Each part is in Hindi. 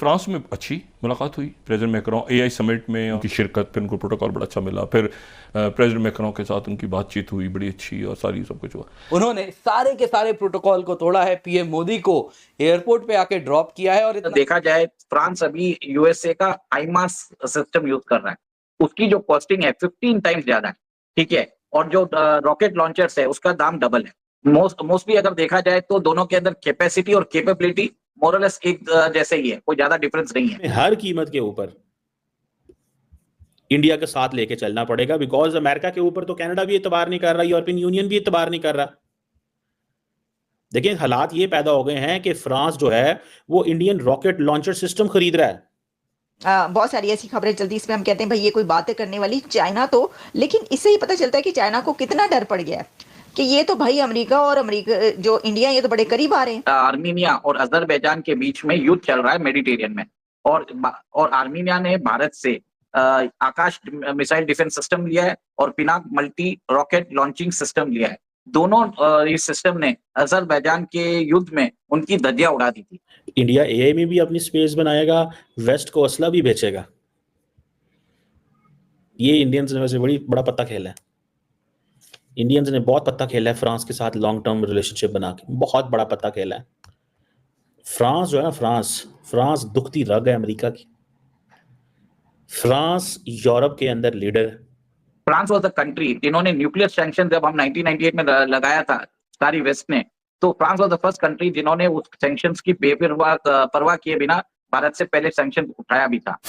फ्रांस में अच्छी मुलाकात हुई प्रेसिडेंट मैक्रोन, एआई समिट में उनकी शिरकत, फिर उनको प्रोटोकॉल बड़ा अच्छा मिला, फिर प्रेसिडेंट मैक्रोन के साथ उनकी बातचीत हुई बड़ी अच्छी और सारी सब कुछ हुआ। उन्होंने सारे के सारे प्रोटोकॉल को तोड़ा है, पीएम मोदी को एयरपोर्ट पे आके ड्रॉप किया है। और देखा जाए फ्रांस अभी यूएसए का हाइमार्स सिस्टम यूज कर रहा है, उसकी जो कॉस्टिंग है 15 टाइम्स ज्यादा है, ठीक है, और जो रॉकेट लॉन्चर्स है उसका दाम डबल है। मोस्टली अगर देखा जाए तो दोनों के अंदर कैपेसिटी और कैपेबिलिटी मोरलेस एक जैसे ही है, कोई ज्यादा डिफरेंस नहीं है। हर कीमत के ऊपर इंडिया के साथ लेके चलना पड़ेगा, बिकॉज अमेरिका के ऊपर तो कनाडा भी इतबार नहीं कर रहा, यूरोपियन यूनियन भी इतबार नहीं कर रहा। देखिए हालात ये पैदा हो गए हैं कि फ्रांस जो है वो इंडियन रॉकेट लॉन्चर सिस्टम खरीद रहा है। बहुत सारी ऐसी खबरें चलती, इसमें हम कहते हैं भाई ये कोई बातें करने वाली चाइना तो, लेकिन इससे ही पता चलता है कि चाइना को कितना डर पड़ गया है कि ये तो भाई अमेरिका और अमेरिका जो इंडिया, ये तो बड़े करीब आ रहे हैं। आर्मीनिया और अजरबैजान के बीच में युद्ध चल रहा है मेडिटेरियन में, और आर्मीनिया ने भारत से आकाश मिसाइल डिफेंस सिस्टम लिया है और Pinaka multi rocket launching system लिया है। दोनों इस सिस्टम ने अजरबैजान के युद्ध में उनकी धज्जियां उड़ा दी थी। इंडिया एआई में भी अपनी स्पेस बनाएगा, वेस्ट को असला भी बेचेगा। ये इंडियंस ने वैसे बड़ा पत्ता खेला है, इंडियंस ने बहुत पत्ता खेला है फ्रांस के साथ, लॉन्ग टर्म रिलेशनशिप बना के बहुत बड़ा पत्ता खेला है। फ्रांस जो है ना, फ्रांस दुखती रग है अमेरिका की। फ्रांस यूरोप के अंदर लीडर है। फ्रांस वॉज द कंट्री जिन्होंने न्यूक्लियर सैंक्शन जब हम 1998 में लगाया था सारी वेस्ट ने, तो France was the first country जिन्होंने उस सैंक्शंस की परवाह किए बिना भारत से पहले सैंक्शन उठाया भी था।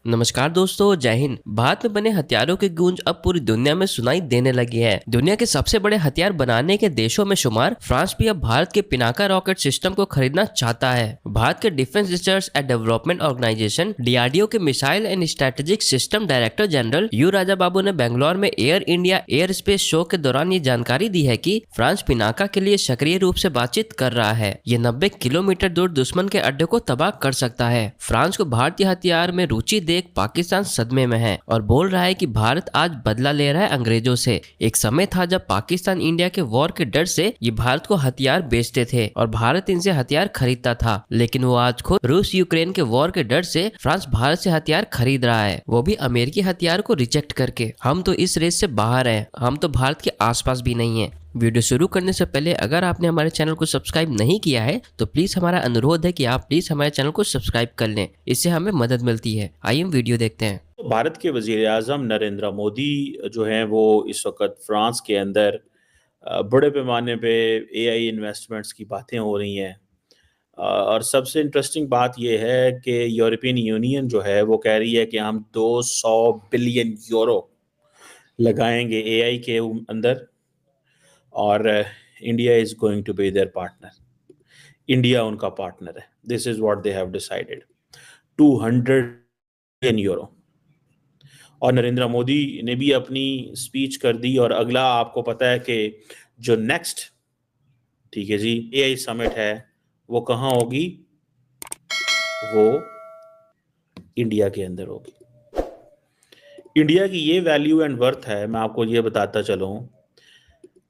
नमस्कार दोस्तों, जय हिंद। भारत में बने हथियारों की गूंज अब पूरी दुनिया में सुनाई देने लगी है। दुनिया के सबसे बड़े हथियार बनाने के देशों में शुमार फ्रांस भी अब भारत के पिनाका रॉकेट सिस्टम को खरीदना चाहता है। भारत के defence research and development organisation DRDO के missile and strategic system director general U Raja Babu ने बेंगलोर में air India aerospace show के दौरान ये जानकारी दी है कि फ्रांस पिनाका के लिए सक्रिय रूप से बातचीत कर रहा है। ये 90 किलोमीटर दूर दुश्मन के अड्डे को तबाह कर सकता है। फ्रांस को भारतीय हथियार में रुचि देख पाकिस्तान सदमे में है और बोल रहा है कि भारत आज बदला ले रहा है अंग्रेजों से। एक समय था जब पाकिस्तान इंडिया के वॉर के डर से ये भारत को हथियार बेचते थे और भारत इनसे हथियार खरीदता था, लेकिन वो आज खुद रूस यूक्रेन के वॉर के डर से फ्रांस भारत से हथियार खरीद रहा है, वो भी अमेरिकी हथियार को रिजेक्ट करके। हम तो इस रेस से बाहर हैं, हम तो भारत के आसपास भी नहीं है। वीडियो शुरू करने से पहले अगर आपने हमारे चैनल को सब्सक्राइब नहीं किया है तो प्लीज हमारा अनुरोध है कि आप प्लीज हमारे चैनल को सब्सक्राइब कर लें, इससे हमें मदद मिलती है। आइए हम वीडियो देखते हैं। भारत के वजीर आज़म नरेंद्र मोदी जो हैं वो इस वक्त फ्रांस के अंदर बड़े पैमाने पे एआई इन्वेस्टमेंट्स की बातें हो रही हैं, और सबसे इंटरेस्टिंग बात यह है कि यूरोपियन यूनियन जो है वो कह रही है कि हम 200 बिलियन यूरो लगाएंगे एआई के अंदर, और India is going to be their partner. India उनका पार्टनर है। This is what they have decided, 200 billion euro. और नरेंद्र मोदी ने भी अपनी स्पीच कर दी, और अगला आपको पता है कि जो नेक्स्ट, ठीक है जी, एआई समिट है वो कहाँ होगी? वो इंडिया के अंदर होगी। इंडिया की ये वैल्यू एंड वर्थ है, मैं आपको ये बताता चलूं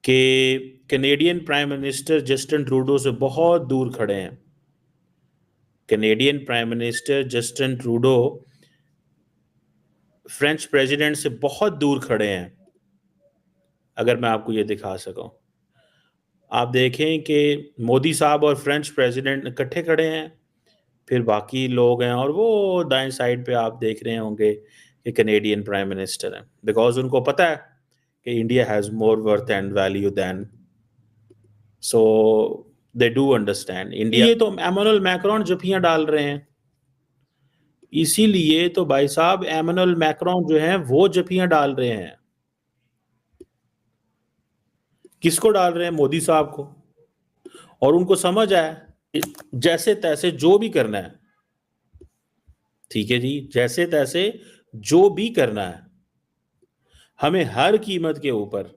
कि Canadian prime minister Justin Trudeau से बहुत दूर खड़े हैं। Canadian prime minister Justin Trudeau French president से बहुत दूर खड़े हैं। अगर मैं आपको ये दिखा सकूं, आप देखें कि मोदी साहब और फ्रेंच प्रेसिडेंट इकट्ठे खड़े हैं, फिर बाकी लोग हैं, और वो दाएं साइड पे आप देख रहे होंगे कि कैनेडियन प्राइम मिनिस्टर हैं, बिकॉज उनको पता है कि India has more worth and value than, so they do understand India. ये तो एमानुएल मैक्रोन जफियां डाल रहे हैं, इसीलिए तो भाई साहब एमानुएल मैक्रोन जो हैं वो जफियां डाल रहे हैं। किसको डाल रहे हैं? मोदी साहब को। और उनको समझ आया जैसे तैसे जो भी करना है, ठीक है जी, जैसे तैसे जो भी करना है, हमें हर कीमत के ऊपर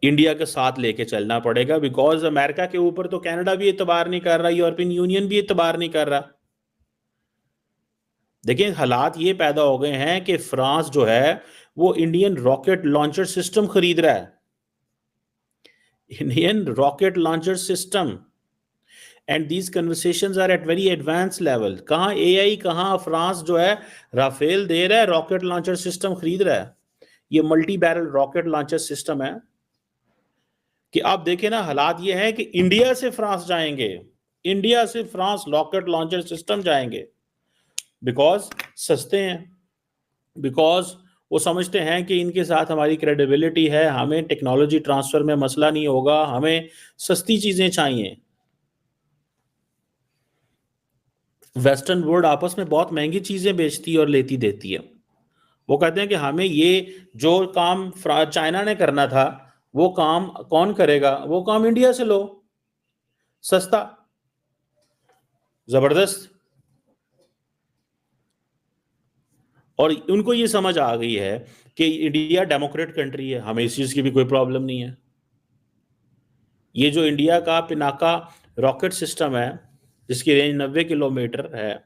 इंडिया के साथ लेके चलना पड़ेगा, बिकॉज अमेरिका के ऊपर तो कनाडा भी इतबार नहीं कर रहा, यूरोपियन यूनियन भी इतबार नहीं कर रहा। देखिए हालात ये पैदा हो गए हैं कि फ्रांस जो है वो इंडियन रॉकेट लॉन्चर सिस्टम खरीद रहा है। Indian rocket launcher system, and these conversations are at very advance level. कहाँ एआई, कहाँ फ्रांस जो है राफेल दे रहा है, रॉकेट लॉन्चर सिस्टम खरीद रहा है। ये multi barrel rocket launcher system है कि आप देखें ना, हालात ये है कि इंडिया से फ्रांस जाएंगे, इंडिया से फ्रांस रॉकेट लॉन्चर सिस्टम जाएंगे, बिकॉज सस्ते हैं, बिकॉज वो समझते हैं कि इनके साथ हमारी क्रेडिबिलिटी है, हमें टेक्नोलॉजी ट्रांसफर में मसला नहीं होगा, हमें सस्ती चीजें चाहिए। वेस्टर्न वर्ल्ड आपस में बहुत महंगी चीजें बेचती है और लेती देती है। वो कहते हैं कि हमें ये जो काम चाइना ने करना था वो काम कौन करेगा, वो काम इंडिया से लो, सस्ता, जबरदस्त। और उनको ये समझ आ गई है कि इंडिया डेमोक्रेट कंट्री है, हमें इस चीज की भी कोई प्रॉब्लम नहीं है। ये जो इंडिया का पिनाका रॉकेट सिस्टम है जिसकी रेंज 90 किलोमीटर है,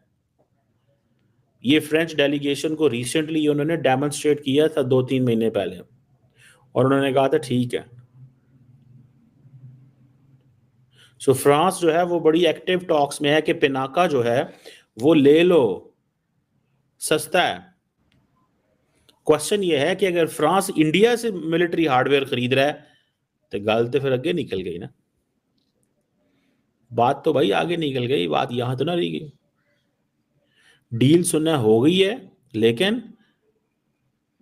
ये फ्रेंच डेलीगेशन को रिसेंटली उन्होंने डेमोन्स्ट्रेट किया था 2-3 महीने पहले, और उन्होंने कहा था ठीक है। सो फ्रांस जो है वो बड़ी एक्टिव टॉक्स में है कि पिनाका जो है वो ले लो, सस्ता है। क्वेश्चन ये है कि अगर फ्रांस इंडिया से मिलिट्री हार्डवेयर खरीद रहा है तो गल तो फिर आगे निकल गई ना, बात तो भाई आगे निकल गई, बात यहां तो ना रह गई। डील सुनना हो गई है, लेकिन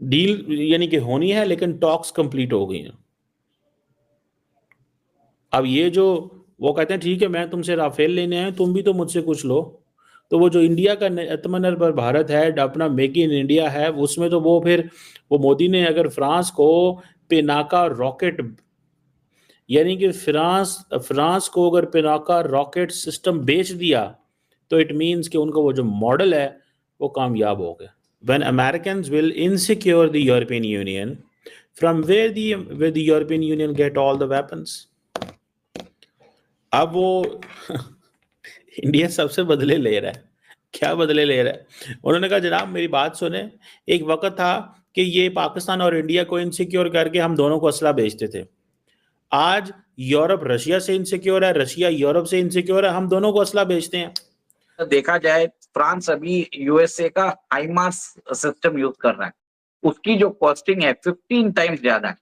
डील यानी कि होनी है, लेकिन टॉक्स कंप्लीट हो गई हैं। अब ये जो वो कहते हैं ठीक है मैं तुमसे राफेल लेने आए, तुम भी तो मुझसे कुछ लो, तो वो जो इंडिया का आत्मनिर्भर भारत है, अपना मेक इन इंडिया है, उसमें तो वो फिर वो मोदी ने अगर फ्रांस को पिनाका रॉकेट, यानी कि फ्रांस को अगर पिनाका रॉकेट सिस्टम बेच दिया तो इट मीन्स कि उनका वो जो मॉडल है वो कामयाब हो गया। When Americans will insecure the European Union, from where the European Union get all the weapons? अब वो इंडिया सबसे बदले ले रहा है। क्या बदले ले रहा है? उन्होंने कहा जनाब मेरी बात सुने, एक वक्त था कि ये पाकिस्तान और इंडिया को इनसिक्योर करके हम दोनों को असला बेचते थे। आज यूरोप रशिया से इनसिक्योर है, रशिया यूरोप से इनसिक्योर है, हम दोनों को असला बेचते हैं। देखा जाए फ्रांस अभी यूएसए का हाइमार्स सिस्टम यूज कर रहा है, उसकी जो कॉस्टिंग है 15 टाइम्स ज्यादा है,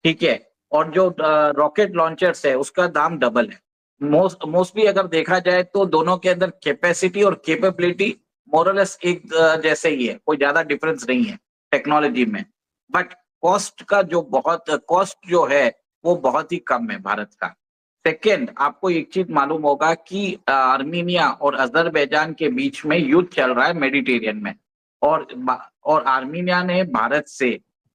ठीक है, और जो रॉकेट लॉन्चर्स है उसका दाम डबल है। मोस्टली अगर देखा जाए तो दोनों के अंदर कैपेसिटी और कैपेबिलिटी मोरलेस एक जैसे ही है, कोई ज्यादा डिफरेंस नहीं है टेक्नोलॉजी में, बट कॉस्ट जो है वो बहुत ही कम है भारत का। सेकेंड, आपको एक चीज मालूम होगा कि आर्मीनिया और अजरबैजान के बीच में युद्ध चल रहा है मेडिटेरियन में, और आर्मीनिया ने भारत से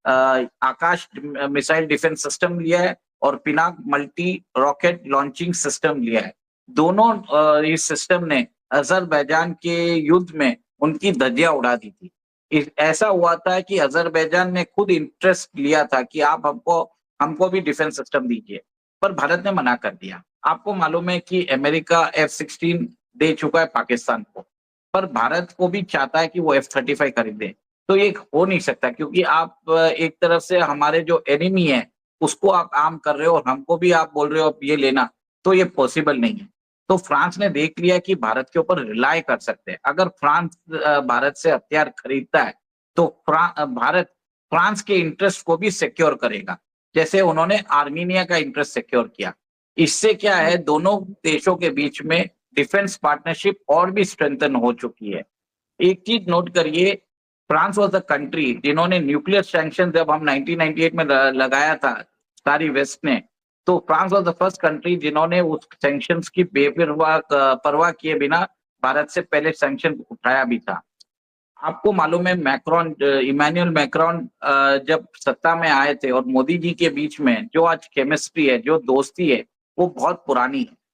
आकाश मिसाइल डिफेंस सिस्टम लिया है और Pinaka multi rocket launching system लिया है। दोनों इस सिस्टम ने अजरबैजान के युद्ध में उनकी धज्जियां उड़ा दी थी। ऐसा हुआ था कि अजरबैजान ने खुद इंटरेस्ट लिया था कि आप हमको भी डिफेंस सिस्टम दीजिए, पर भारत ने मना कर दिया। आपको मालूम है कि अमेरिका F-16 दे चुका है पाकिस्तान को, पर भारत को भी चाहता है कि वो F-35 खरीदे। तो ये हो नहीं सकता, क्योंकि आप एक तरफ से हमारे जो एनिमी है उसको आप आर्म कर रहे हो और हमको भी आप बोल रहे हो ये लेना, तो ये पॉसिबल नहीं है। तो फ्रांस ने देख लिया कि भारत के ऊपर रिलाय कर सकते हैं। अगर फ्रांस भारत से हथियार खरीदता है तो भारत फ्रांस के इंटरेस्ट को भी सिक्योर करेगा, जैसे उन्होंने आर्मीनिया का इंटरेस्ट सिक्योर किया। इससे क्या है, दोनों देशों के बीच में डिफेंस पार्टनरशिप और भी स्ट्रेंथन हो चुकी है। एक चीज नोट करिए, फ्रांस वाज द कंट्री जिन्होंने न्यूक्लियर सैंक्शन जब हम 1998 में लगाया था सारी वेस्ट ने, तो France was the first country जिन्होंने उस सैंक्शंस की परवाह किए बिना भारत से पहले सैंक्शन उठाया भी था। आपको मालूम है इमैनुअल मैक्रोन जब सत्ता में आए थे और मोदी जी के बीच में जो आज केमिस्ट्री है, जो दोस्ती है, वो बहुत पुरानी है।